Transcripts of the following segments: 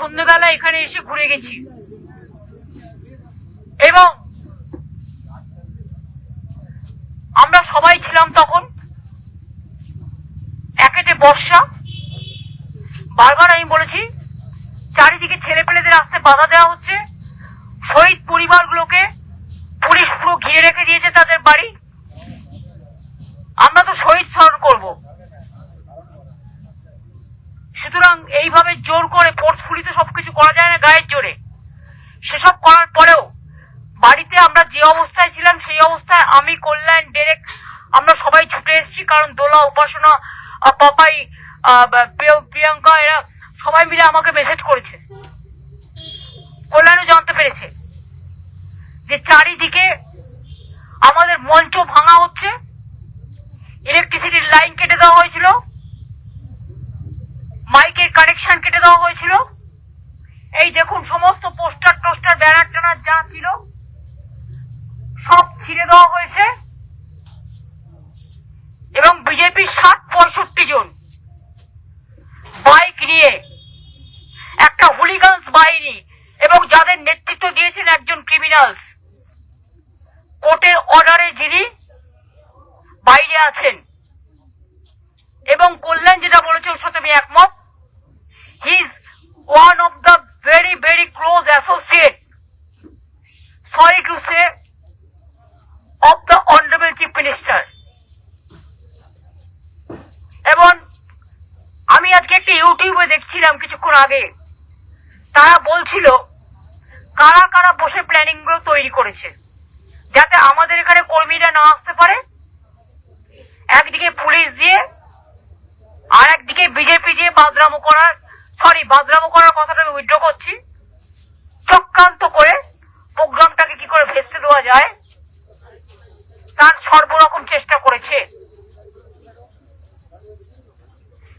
সন্ধ্যেবেলা এখানে এসে ঘুরে গেছি এবং আমরা সবাই ছিলাম তখন একেতে বর্ষা। বারবার আমি বলেছি চারিদিকে ছেলেপেলেদের আসতে বাধা দেওয়া হচ্ছে, শহীদ পরিবারগুলোকে পুলিশ পুরো ঘিরে রেখে দিয়েছে তাদের বাড়ি। আমরা তো শহীদ স্মরণ করব, সুতরাং এইভাবে জোর করে ফোর্সফুলি তো সবকিছু করা যায় না গায়ের জোরে। সেসব করার পরেও বাড়িতে আমরা যে অবস্থায় ছিলাম সেই অবস্থায় আমি, কল্যাণ, ডেরেক আমরা সবাই ছুটে এসেছি, কারণ দোলা, উপাসনা, পাপাই, প্রিয়াঙ্কা এরা সবাই মিলে আমাকে মেসেজ করেছে। কল্যাণও জানতে পেরেছে যে চারিদিকে আমাদের মঞ্চ ভাঙা হচ্ছে, ইলেকট্রিসিটির লাইন কেটে দেওয়া হয়েছিল, মাইকের কানেকশন কেটে দেওয়া হয়েছিল। এই দেখুন সমস্ত পোস্টার টোস্টার ব্যানার টানার যা ছিল সব ছিঁড়ে দেওয়া হয়েছে এবং বিজেপির ৬০-৬৫ জন বাইক নিয়ে একটা হুলিগানস বাহিনী এবং যাদের নেতৃত্ব দিয়েছেন একজন ক্রিমিনালস, কোর্টের অর্ডারে যিনি বাইরে আছেন, এবং কল্যাণ যেটা বলেছে ওর সাথে আমি একমত, he is one of the very very close associate, sorry to say, of the honourable chief minister. এবং আমি আজকে একটা ইউটিউবে দেখছিলাম কিছুক্ষণ আগে, তারা বলছিল কারা কারা বসে প্ল্যানিং গুলো তৈরি করেছে যাতে আমাদের এখানে কর্মীরা না আসতে পারে। একদিকে পুলিশ দিয়ে আর একদিকে বিজেপি দিয়ে বাদরামো করার কথাটা আমি উইথড্র করছি, চক্রান্ত করে প্রোগ্রামটাকে কি করে ভেস্তে দেওয়া যায় তার সর্বরকম চেষ্টা করেছে।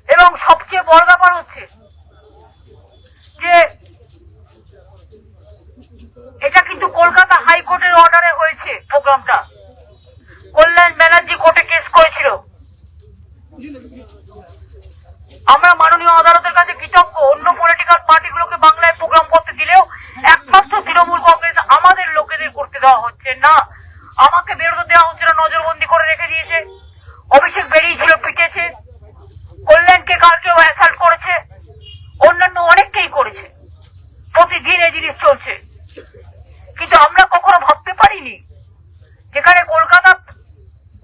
এবং সবচেয়ে বড় ব্যাপার হচ্ছে যে এটা কিন্তু কলকাতা হাইকোর্টের অর্ডারে হয়েছে প্রোগ্রামটা। কল্যাণ ব্যানার্জি কোর্টে কেস করেছিল। আমরা মাননীয় আদালতের কাছে কৃতজ্ঞ, অন্য পলিটিক্যাল পার্টিগুলোকে বাংলায় প্রোগ্রাম করতে দিলেও একমাত্র তৃণমূল কংগ্রেস আমাদের লোকেদের করতে দেওয়া হচ্ছে না, আমাকে বেরোতে দেওয়া হচ্ছে না, নজরবন্দি করে রেখে দিয়েছে। অভিষেক বেরিয়েছিল, পিটেছে, কল্যাণকে কালকেও অ্যাসাল্ট করেছে, অন্যান্য অনেককেই করেছে, প্রতিদিন এই জিনিস চলছে। কিন্তু আমরা কখনো ভাবতে পারিনি যেখানে কলকাতা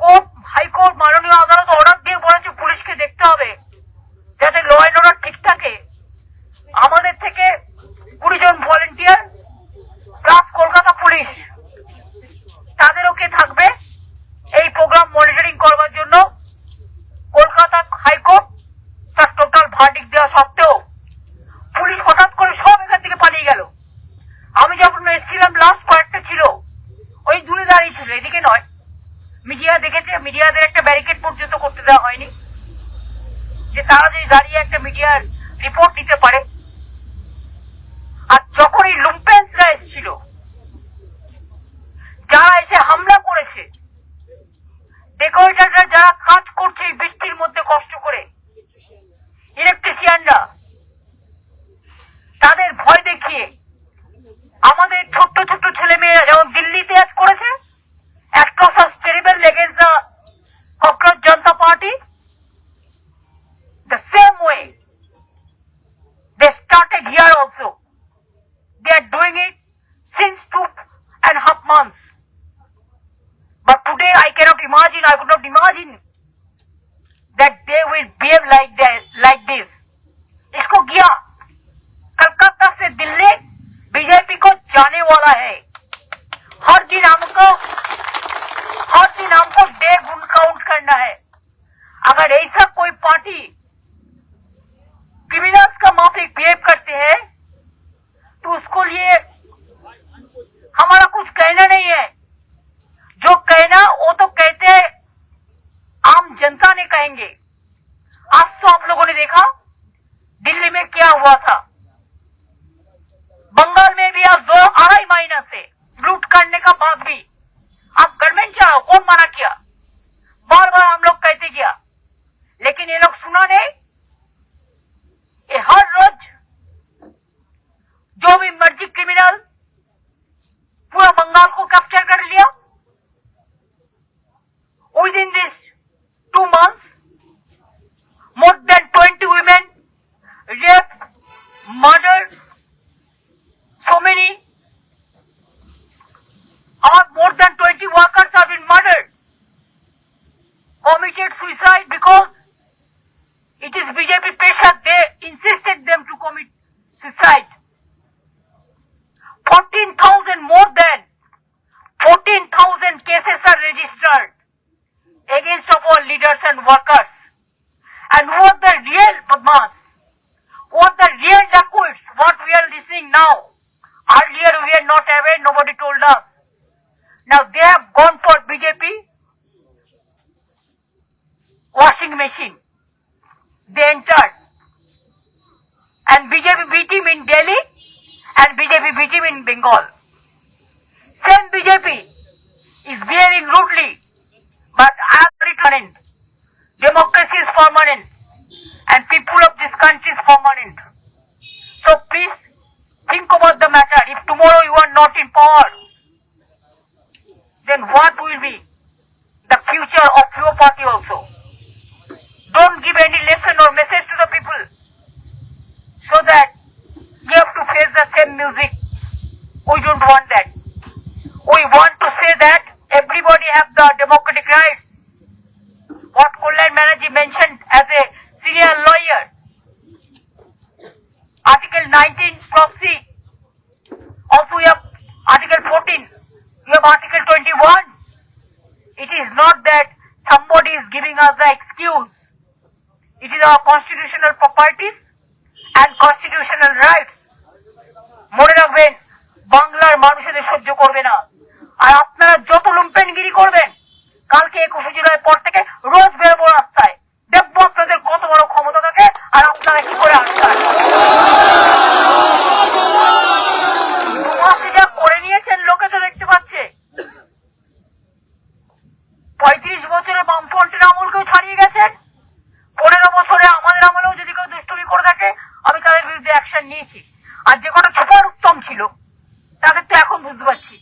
কোর্ট, হাইকোর্ট, মাননীয় আদালত অর্ডার দিয়ে বলেছে পুলিশকে দেখতে হবে যাতে ল অ্যান্ড অর্ডার ঠিক থাকে, আমাদের থেকে 20 জন ভলেন্টিয়ার প্লাস কলকাতা পুলিশ তাদেরও কে থাকবে এই প্রোগ্রাম মনিটরিং করবার জন্য। কলকাতা হাইকোর্ট তার টোটাল ভার্ডিক্ট দেওয়া সত্ত্বেও পুলিশ হঠাৎ করে সব এখান থেকে পালিয়ে গেল। আমি যখন এসেছিলাম লাস্ট কয়েকটা ছিল ওই দূরে দাঁড়িয়ে ছিল, এদিকে নয়। মিডিয়া দেখেছে, মিডিয়াদের একটা ব্যারিকেড পর্যন্ত করতে দেওয়া হয়নি যে তারা যদি দাঁড়িয়ে একটা মিডিয়ার রিপোর্ট দিতে পারে। আর যখন এই লুম্পেন্সরা এসেছিল, যারা এসে হামলা করেছে, ডেকোরেটররা যারা কাজ করছে এই বৃষ্টির মধ্যে কষ্ট করে, ইলেকট্রিশিয়ানরা, তাদের ভয় দেখিয়ে আমাদের ছোট্ট ছোট্ট ছেলে মেয়েরা যেমন দিল্লিতে আজ করেছে atrocious terrible against the Cockroach Janata Party, the same way they started here also. They are doing it since 2.5 months. But today I cannot imagine, I could not imagine that they will behave like this. इसको किया कलकत्ता से Delhi BJP को जाने वाला है। हर दिन हमको day गुण काउंट करना है। अगर ऐसा कोई पार्टी क्रिमिनल्स का माफिक बिहेव करते हैं तो उसको लिए हमारा कुछ कहना नहीं है। जो कहना वो तो कहते आम जनता ने कहेंगे। आज तो आप लोगों ने देखा दिल्ली में क्या हुआ था, बंगाल में भी आज 2-2.5 महीना से लूट करने का बाद भी आप गवर्नमेंट चाहो, कौन मना किया? बार बार हम लोग कहते गया, लेकिन ये लोग सुना नहीं। ये हर रोज murdered so many. More than 20 workers have been murdered, committed suicide because it is BJP pressure. They insisted them to commit suicide. 14,000, more than 14,000 cases are registered against of all leaders and workers. And who are the real Badmas? Who are the real dacoits? What we are listening now. Earlier we are not aware, nobody told us. Now they have gone for BJP washing machine. They entered. And BJP beat him in Delhi and BJP beat him in Bengal. Same BJP is behaving rudely, but I am permanent. Democracy is permanent and people of this country is permanent. So please think about the matter. If tomorrow you are not in power, then what will be the future of your party also? Don't give any lesson or message to the people so that you have to face the same music. We don't want that. We want to say that everybody have the democratic rights. What Kalyan Banerjee mentioned as a senior lawyer. Article 19 proxy. Also we have Article 14. We have Article 21. It is not that somebody is giving us the excuse. It is our constitutional properties and constitutional rights. মনে রাখবেন, বাংলার মানুষ এদের সহ্য করবে না। আর আপনারা যত লুম্পেনগিরি করবেন, কালকে 21শে জুলাই পর থেকে রোজ বেরোবো রাস্তায়, দেখবো আপনাদের কত বড় ক্ষমতা থাকে আর আপনারা কি করে আসছেন। দুমাসে যা করে নিয়েছেন লোকে তো দেখতে পাচ্ছে। 35 বছরের বামফ্রন্টের আমলকেও ছাড়িয়ে গেছেন। 15 বছরে আমাদের আমলেও যদি কেউ দুষ্টুমি করে থাকে, আমি তাদের বিরুদ্ধে অ্যাকশন নিয়েছি। আর যে কটা ছুপার উত্তম ছিল তাদের তো এখন বুঝতে পারছি।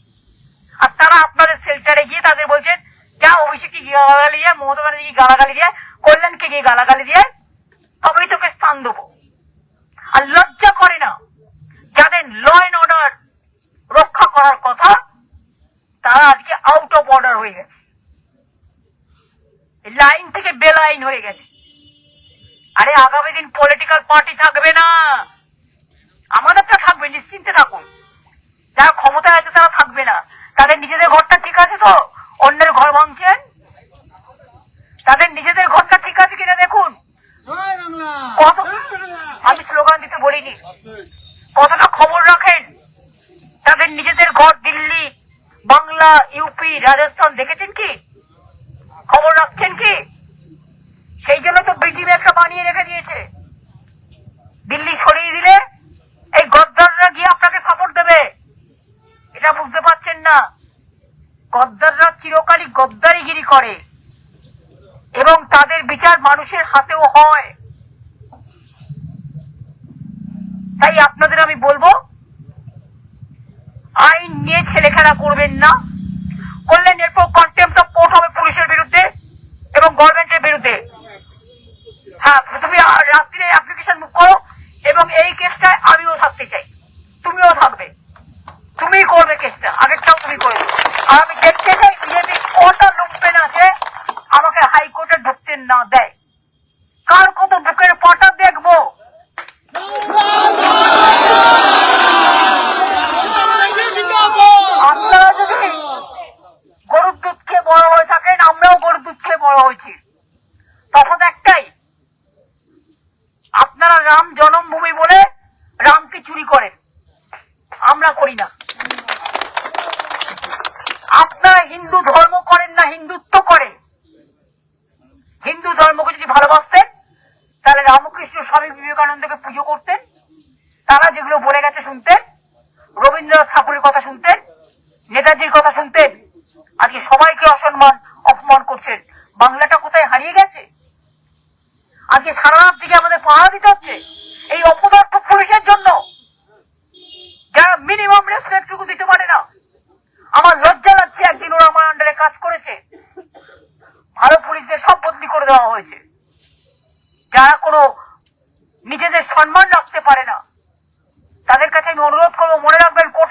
আর তারা আপনাদের সেল্টারে গিয়ে তাদের বলছেন, যা অভিষেককে গিয়ে গালাগালি দিয়ে, মমতা ব্যানার্জি গালাগালি দিয়ে, কল্যাণকে গিয়ে গালাগালি দিয়ে, তবেই তোকে স্থান দেবো। আর লজ্জা করে না যাদের ল অ্যান্ড অর্ডার রক্ষা করার কথা, তারা আজকে আউট অফ অর্ডার হয়ে গেছে, লাইন থেকে বেলাইন হয়ে গেছে। আরে আগামী দিন পলিটিক্যাল পার্টি থাকবে না, আমাদেরটা থাকবে, নিশ্চিন্তে থাকুন। যারা ক্ষমতায় আছে তারা থাকবে না। তাদের নিজেদের ঘরটা ঠিক আছে তো, অন্যের ঘর ভাঙছেন? তাদের নিজেদের ঘরটা ঠিক আছে কিনা দেখুন। কত, আমি স্লোগান দিতে বলিনি, কতটা খবর রাখেন তাদের নিজেদের ঘর। দিল্লি, বাংলা, ইউপি, রাজস্থান দেখেছেন কি? খবর রাখছেন কি? সেই জন্য তো বিটিভি একটা বানিয়ে রেখে দিয়েছে। দিল্লি সরিয়ে দিলে এই গদ্দাররা গিয়ে আপনাকে সাপোর্ট দেবে, এটা বুঝতে পারছেন না। গদ্দাররা চিরকালই গদ্দারিগিরি করে এবং তাদের বিচার মানুষের হাতেও হয়। তাই আপনাদের আমি বলবো, আইন নিয়ে ছেলেখেলা করবেন না। করলে এরপর কন্টেম্পট অফ কোর্ট হবে পুলিশের বিরুদ্ধে এবং গভর্নমেন্টের বিরুদ্ধে। হ্যাঁ, তুমি রাত্রিরে অ্যাপ্লিকেশন মুখ করো এবং এই কেসটায় আমিও থাকতে চাই, তুমিও থাকবে, তুমিই করবে কেসটা, আগেরটাও তুমি করবে। আর আমি দেখতে চাই বিজেপি কটা লুম্পেন আছে আমাকে হাইকোর্টে ঢুকতে না দেয়। কার কত বুকের পাটা দেখবো। আপনারা যদি গরুর দুধ খেয়ে বড় হয়ে থাকেন, আমরাও গরুর দুধ খেয়ে বড় হয়েছি। তফাৎ একটাই, আপনারা রাম জন্মভূমি বলে রামকে চুরি করেন, আমরা করি না। আপনারা হিন্দু ধর্ম করেন না, হিন্দুত্ব করেন। হিন্দু ধর্মকে যদি ভালোবাসতেন তাহলে রামকৃষ্ণ স্বামী বিবেকানন্দকে পুজো করতেন, তারা যেগুলো বলে গেছে শুনতেন, রবীন্দ্রনাথ ঠাকুরের কথা শুনতেন, নেতাজির কথা শুনতেন। আজকে সবাইকে অসম্মান অপমান করছেন। বাংলাটা কোথায় হারিয়ে গেছে? আজকে সারা রাত দিকে আমাদের পাহারা দিতে হচ্ছে এই অপদার্থ পুলিশের জন্য, যারা মিনিমাম রেসপেক্টটুকু দিতে পারে না। আমার লজ্জা লাগছে, একদিন ওরা আমার আন্ডারে কাজ করেছে, ভালো পুলিশদের সব বদলি করে দেওয়া হয়েছে, যারা কোনো নিজেদের সম্মান রাখতে পারে না। তাদের কাছে আমি অনুরোধ করবো, মনে রাখবেন কোর্ট